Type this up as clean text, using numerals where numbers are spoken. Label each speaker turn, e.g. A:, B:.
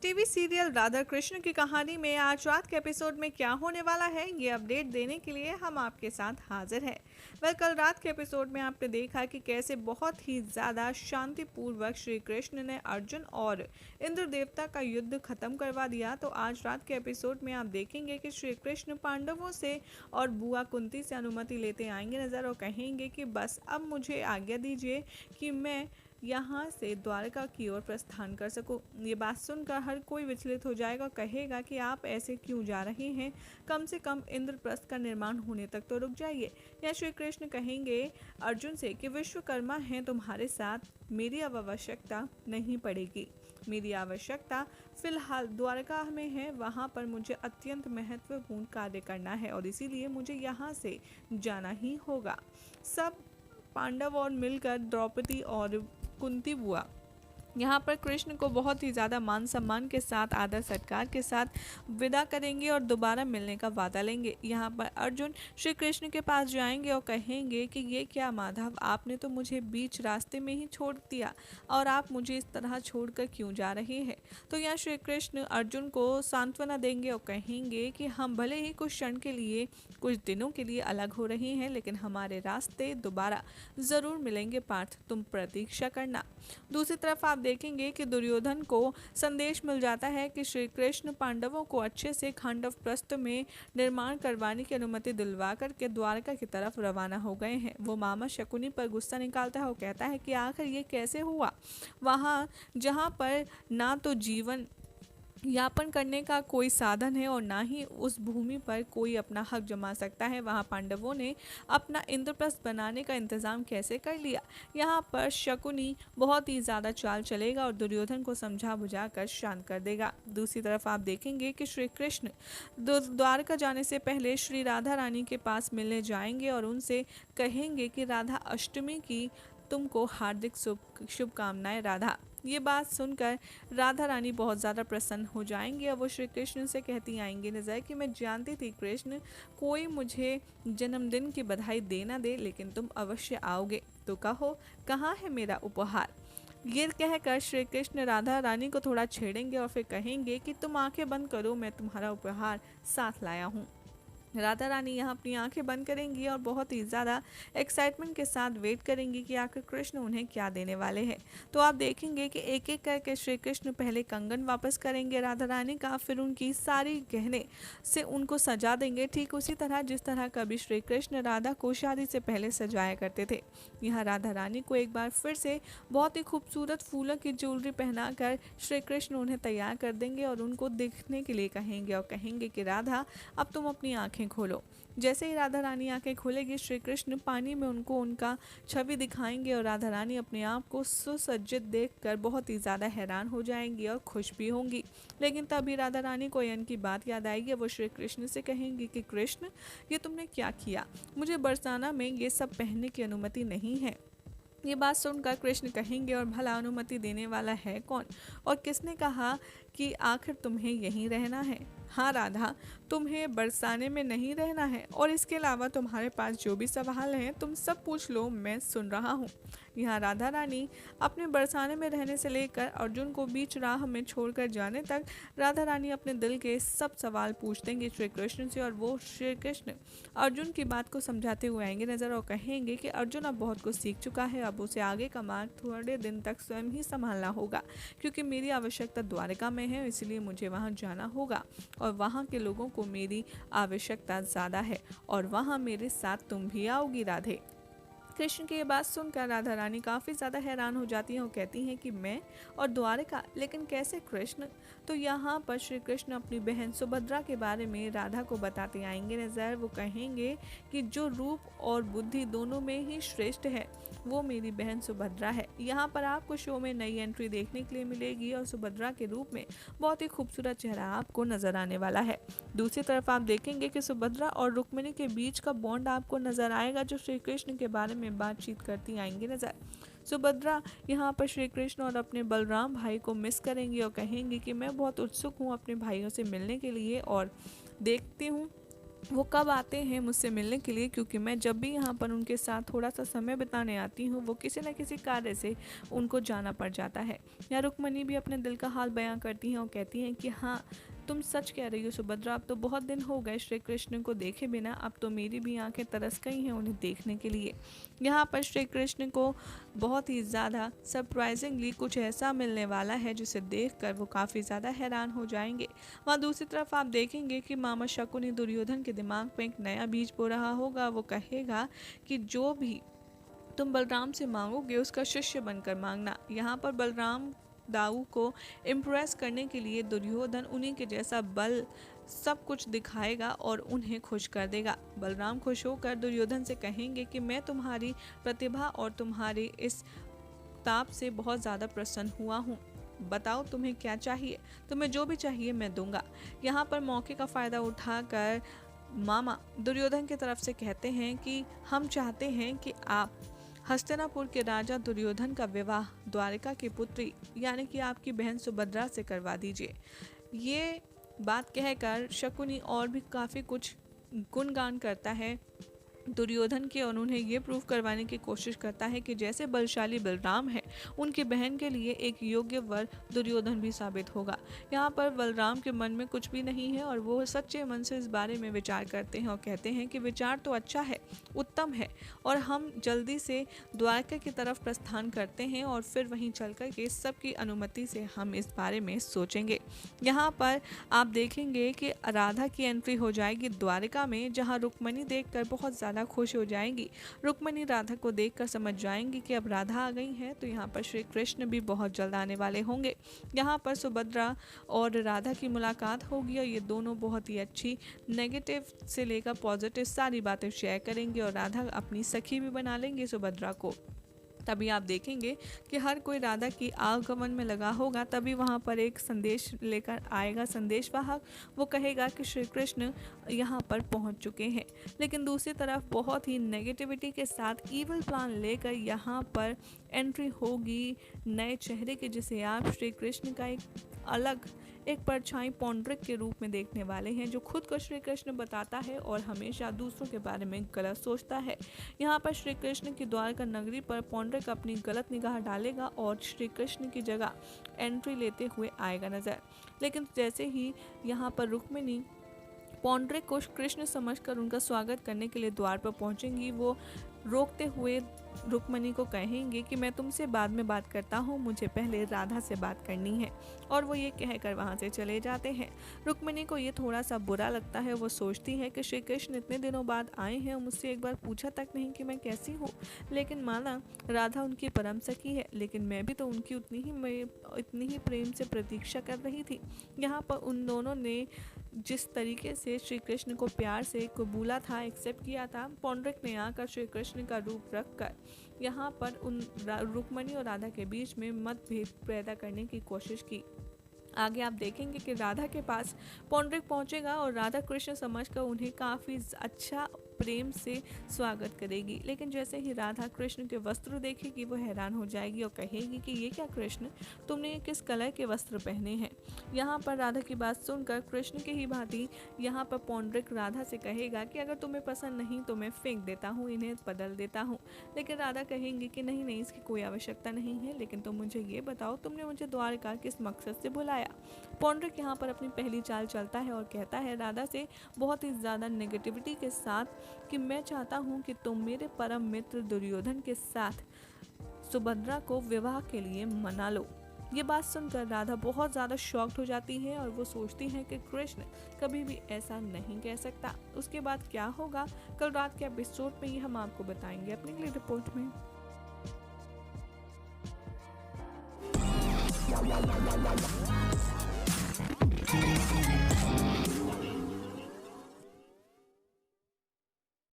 A: TV serial Radha Krishna की कहानी में आज रात के एपिसोड में क्या होने वाला है, ये अपडेट देने के लिए हम आपके साथ हाजिर हैं। कल रात के एपिसोड में आपने देखा कि कैसे बहुत ही ज़्यादा शांतिपूर्वक श्री कृष्ण ने अर्जुन और इंद्र देवता का युद्ध खत्म करवा दिया। तो आज रात के एपिसोड में आप देखेंगे कि श्री कृष्ण पांडवों से और बुआ कुंती से अनुमति लेते आएंगे नज़र और कहेंगे कि बस अब मुझे आज्ञा दीजिए कि मैं यहाँ से द्वारका की ओर प्रस्थान कर सकूं। ये बात सुनकर हर कोई विचलित हो जाएगा, कहेगा कि आप ऐसे क्यों जा रहे हैं, कम से कम इंद्रप्रस्थ का निर्माण होने तक तो रुक जाइए। या श्री कृष्ण कहेंगे अर्जुन से कि विश्वकर्मा हैं तुम्हारे साथ, मेरी अब आवश्यकता नहीं पड़ेगी। मेरी आवश्यकता फिलहाल द्वारका में है, वहाँ पर मुझे अत्यंत महत्वपूर्ण कार्य करना है और इसीलिए मुझे यहाँ से जाना ही होगा। सब पांडव और मिलकर द्रौपदी और कुंती बुआ यहाँ पर कृष्ण को बहुत ही ज़्यादा मान सम्मान के साथ, आदर सत्कार के साथ विदा करेंगे और दोबारा मिलने का वादा लेंगे। यहाँ पर अर्जुन श्री कृष्ण के पास जाएंगे और कहेंगे कि ये क्या माधव, आपने तो मुझे बीच रास्ते में ही छोड़ दिया और आप मुझे इस तरह छोड़कर क्यों जा रहे हैं। तो यहाँ श्री कृष्ण अर्जुन को सांत्वना देंगे और कहेंगे कि हम भले ही कुछ क्षण के लिए, कुछ दिनों के लिए अलग हो रहे हैं, लेकिन हमारे रास्ते दोबारा ज़रूर मिलेंगे पार्थ, तुम प्रतीक्षा करना। दूसरी तरफ आप देखेंगे कि दुर्योधन को संदेश मिल जाता है कि श्री कृष्ण पांडवों को अच्छे से खांडव प्रस्थ में निर्माण करवाने की अनुमति दिलवा करके द्वारका की तरफ रवाना हो गए हैं। वो मामा शकुनी पर गुस्सा निकालता है और कहता है कि आखिर ये कैसे हुआ, वहाँ जहाँ पर ना तो जीवन यापन करने का कोई साधन है और ना ही उस भूमि पर कोई अपना हक जमा सकता है, वहाँ पांडवों ने अपना इंद्रप्रस्थ बनाने का इंतजाम कैसे कर लिया। यहाँ पर शकुनी बहुत ही ज़्यादा चाल चलेगा और दुर्योधन को समझा बुझा कर शांत कर देगा। दूसरी तरफ आप देखेंगे कि श्री कृष्ण द्वारका जाने से पहले श्री राधा रानी के पास मिलने जाएंगे और उनसे कहेंगे कि राधा अष्टमी की तुमको हार्दिक शुभकामनाएं राधा। ये बात सुनकर राधा रानी बहुत ज़्यादा प्रसन्न हो जाएंगी और वो श्री कृष्ण से कहती आएंगी नज़र कि मैं जानती थी कृष्ण कोई मुझे जन्मदिन की बधाई दे ना दे, लेकिन तुम अवश्य आओगे, तो कहो कहाँ है मेरा उपहार। ये कहकर श्री कृष्ण राधा रानी को थोड़ा छेड़ेंगे और फिर कहेंगे कि तुम आंखें बंद करो, मैं तुम्हारा उपहार साथ लाया हूँ। राधा रानी यहाँ अपनी आंखें बंद करेंगी और बहुत ही ज़्यादा एक्साइटमेंट के साथ वेट करेंगी कि आखिर कृष्ण उन्हें क्या देने वाले हैं। तो आप देखेंगे कि एक एक करके श्री कृष्ण पहले कंगन वापस करेंगे राधा रानी का, फिर उनकी सारी गहने से उनको सजा देंगे, ठीक उसी तरह जिस तरह कभी श्री कृष्ण राधा को शादी से पहले सजाया करते थे। यहाँ राधा रानी को एक बार फिर से बहुत ही खूबसूरत फूलों की ज्वेलरी पहनाकर श्री कृष्ण उन्हें तैयार कर देंगे और उनको देखने के लिए कहेंगे और कहेंगे कि राधा अब तुम अपनी आंखें खोलो। जैसे ही राधा रानी आंखें खोलेगी, श्री कृष्ण पानी में उनको उनका छवि दिखाएंगे और राधा रानी अपने आप को सुसज्जित देखकर बहुत ही ज़्यादा हैरान हो जाएंगी और खुश भी होंगी। लेकिन तभी राधा रानी को यन की बात याद आएगी। वो श्री कृष्ण से कहेंगी कि कृष्ण ये तुमने क्या किया, मुझे बरसाना में ये सब पहनने की अनुमति नहीं है। ये बात सुनकर कृष्ण कहेंगे और भला अनुमति देने वाला है कौन, और किसने कहा कि आखिर तुम्हें यहीं रहना है। हाँ राधा, तुम्हें बरसाने में नहीं रहना है और इसके अलावा तुम्हारे पास जो भी सवाल हैं तुम सब पूछ लो, मैं सुन रहा हूँ। यहाँ राधा रानी अपने बरसाने में रहने से लेकर अर्जुन को बीच राह में छोड़कर जाने तक राधा रानी अपने दिल के सब सवाल पूछ देंगे श्री कृष्ण से और वो श्री कृष्ण अर्जुन की बात को समझाते हुए आएंगे नजर और कहेंगे कि अर्जुन अब बहुत कुछ सीख चुका है, अब उसे आगे का मार्ग थोड़े दिन तक स्वयं ही संभालना होगा, क्योंकि मेरी आवश्यकता द्वारका में है, इसलिए मुझे वहाँ जाना होगा और वहाँ के लोगों को मेरी आवश्यकता ज़्यादा है और वहाँ मेरे साथ तुम भी आओगी राधे। कृष्ण की ये बात सुनकर राधा रानी काफ़ी ज़्यादा हैरान हो जाती हैं और कहती हैं कि मैं और द्वारका, लेकिन कैसे कृष्ण। तो यहाँ पर श्री कृष्ण अपनी बहन सुभद्रा के बारे में राधा को बताते आएंगे नज़र। वो कहेंगे कि जो रूप और बुद्धि दोनों में ही श्रेष्ठ है वो मेरी बहन सुभद्रा है। यहाँ पर आपको शो में नई एंट्री देखने के लिए मिलेगी और सुभद्रा के रूप में बहुत ही खूबसूरत चेहरा आपको नजर आने वाला है। दूसरी तरफ आप देखेंगे कि सुभद्रा और रुक्मिणी के बीच का बॉन्ड आपको नजर आएगा, जो श्री कृष्ण के बारे में बातचीत करती आएंगी नजर। सुभद्रा यहाँ पर श्री कृष्ण और अपने बलराम भाई को मिस करेंगी और कहेंगी कि मैं बहुत उत्सुक हूँ अपने भाइयों से मिलने के लिए और देखती हूँ वो कब आते हैं मुझसे मिलने के लिए, क्योंकि मैं जब भी यहाँ पर उनके साथ थोड़ा सा समय बिताने आती हूँ वो किसी न किसी कार्य से उनको जाना पड़ जाता है। या रुक्मणी भी अपने दिल का हाल बयां करती हैं और कहती हैं कि हाँ, तुम सच कह रही हो सुभद्रा, अब तो बहुत दिन हो गए श्री कृष्ण को देखे बिना, अब तो मेरी भी आंखें तरस गई हैं उन्हें देखने के लिए। यहाँ पर श्री कृष्ण को बहुत ही ज़्यादा सरप्राइजिंगली कुछ ऐसा मिलने वाला है जिसे देखकर वो काफ़ी ज़्यादा हैरान हो जाएंगे। वहाँ दूसरी तरफ आप देखेंगे कि मामा शकुनी दुर्योधन के दिमाग में एक नया बीज बो रहा होगा। वो कहेगा कि जो भी तुम बलराम से मांगोगे उसका शिष्य बनकर मांगना। यहाँ पर बलराम दाऊ को इम्प्रेस करने के लिए दुर्योधन उन्हीं के जैसा बल सब कुछ दिखाएगा और उन्हें खुश कर देगा। बलराम खुश होकर दुर्योधन से कहेंगे कि मैं तुम्हारी प्रतिभा और तुम्हारे इस ताप से बहुत ज़्यादा प्रसन्न हुआ हूँ, बताओ तुम्हें क्या चाहिए, तुम्हें जो भी चाहिए मैं दूंगा। यहाँ पर मौके का फ़ायदा उठाकर मामा दुर्योधन की तरफ से कहते हैं कि हम चाहते हैं कि आप हस्तिनापुर के राजा दुर्योधन का विवाह द्वारिका की पुत्री यानी कि आपकी बहन सुभद्रा से करवा दीजिए। ये बात कहकर शकुनी और भी काफ़ी कुछ गुणगान करता है दुर्योधन के और उन्हें ये प्रूव करवाने की कोशिश करता है कि जैसे बलशाली बलराम है, उनकी बहन के लिए एक योग्य वर दुर्योधन भी साबित होगा। यहाँ पर बलराम के मन में कुछ भी नहीं है और वो सच्चे मन से इस बारे में विचार करते हैं और कहते हैं कि विचार तो अच्छा है, उत्तम है, और हम जल्दी से द्वारका की तरफ प्रस्थान करते हैं और फिर वहीं चलकर के सबकी अनुमति से हम इस बारे में सोचेंगे। यहाँ पर आप देखेंगे कि राधा की एंट्री हो जाएगी द्वारिका में, जहाँ रुक्मणी देखकर बहुत ज़्यादा खुश हो जाएंगी। रुक्मणी राधा को देखकर समझ जाएंगी कि अब राधा आ गई है, तो यहाँ पर श्री कृष्ण भी बहुत जल्द आने वाले होंगे। यहाँ पर सुभद्रा और राधा की मुलाकात होगी और ये दोनों बहुत ही अच्छी नेगेटिव से लेकर पॉजिटिव सारी बातें शेयर करेंगे और राधा अपनी सखी भी बना लेंगे सुभद्रा को। तभी आप देखेंगे कि हर कोई राधा की आगमन में लगा होगा। तभी वहाँ पर एक संदेश लेकर आएगा संदेशवाहक, वो कहेगा कि श्री कृष्ण यहाँ पर पहुँच चुके हैं। लेकिन दूसरी तरफ बहुत ही नेगेटिविटी के साथ ईवल प्लान लेकर यहाँ पर एंट्री होगी नए चेहरे के, जिसे आप श्री कृष्ण का एक परछाई पौंड्रिक के रूप में देखने वाले हैं, जो खुद को श्री कृष्ण बताता है और हमेशा दूसरों के बारे में गलत सोचता है। यहाँ पर श्री कृष्ण की द्वारका नगरी पर पौंड्रिक अपनी गलत निगाह डालेगा और श्री कृष्ण की जगह एंट्री लेते हुए आएगा नजर। लेकिन जैसे ही यहाँ पर रुक्मिणी पौंड्रिक को कृष्ण समझकर उनका स्वागत करने के लिए द्वार पर पहुंचेंगी, वो रोकते हुए रुक्मणी को कहेंगे कि मैं तुमसे बाद में बात करता हूँ, मुझे पहले राधा से बात करनी है, और वो ये कहकर वहाँ से चले जाते हैं। रुक्मणी को ये थोड़ा सा बुरा लगता है। वो सोचती है कि श्री कृष्ण इतने दिनों बाद आए हैं और मुझसे एक बार पूछा तक नहीं कि मैं कैसी हूँ। लेकिन माना राधा उनकी परम सखी है, लेकिन मैं भी तो उनकी इतनी ही प्रेम से प्रतीक्षा कर रही थी। यहाँ पर उन दोनों ने जिस तरीके से श्री कृष्ण को प्यार से कबूला था, एक्सेप्ट किया था, पौंड्रिक ने आकर श्री कृष्ण का रूप रखकर यहाँ पर उन रुक्मणी और राधा के बीच में मतभेद पैदा करने की कोशिश की। आगे आप देखेंगे कि राधा के पास पौंड्रिक पहुंचेगा और राधा कृष्ण समझकर उन्हें काफ़ी अच्छा प्रेम से स्वागत करेगी। लेकिन जैसे ही राधा कृष्ण के वस्त्र देखेगी वो हैरान हो जाएगी और कहेगी कि ये क्या कृष्ण, तुमने ये किस कलर के वस्त्र पहने हैं। यहाँ पर राधा की बात सुनकर कृष्ण की ही भांति यहाँ पर पौंड्रिक राधा से कहेगा कि अगर तुम्हें पसंद नहीं तो मैं फेंक देता हूँ, इन्हें बदल देता हूँ। लेकिन राधा कहेंगी कि नहीं, इसकी कोई आवश्यकता नहीं है, लेकिन तुम मुझे ये बताओ तुमने मुझे द्वारका किस मकसद से बुलाया। पौंड्रिक यहाँ पर अपनी पहली चाल चलता है और कहता है राधा से बहुत ही ज़्यादा नेगेटिविटी के साथ कि मैं चाहता हूँ कि तुम मेरे परम मित्र दुर्योधन के साथ सुभद्रा को विवाह के लिए मना लो। ये बात सुनकर राधा बहुत ज़्यादा शॉक्ड हो जाती है और वो सोचती है कि कृष्ण कभी भी ऐसा नहीं कह सकता। उसके बाद क्या होगा कल रात के एपिसोड में ही हम आपको बताएंगे अपनी अगली रिपोर्ट में।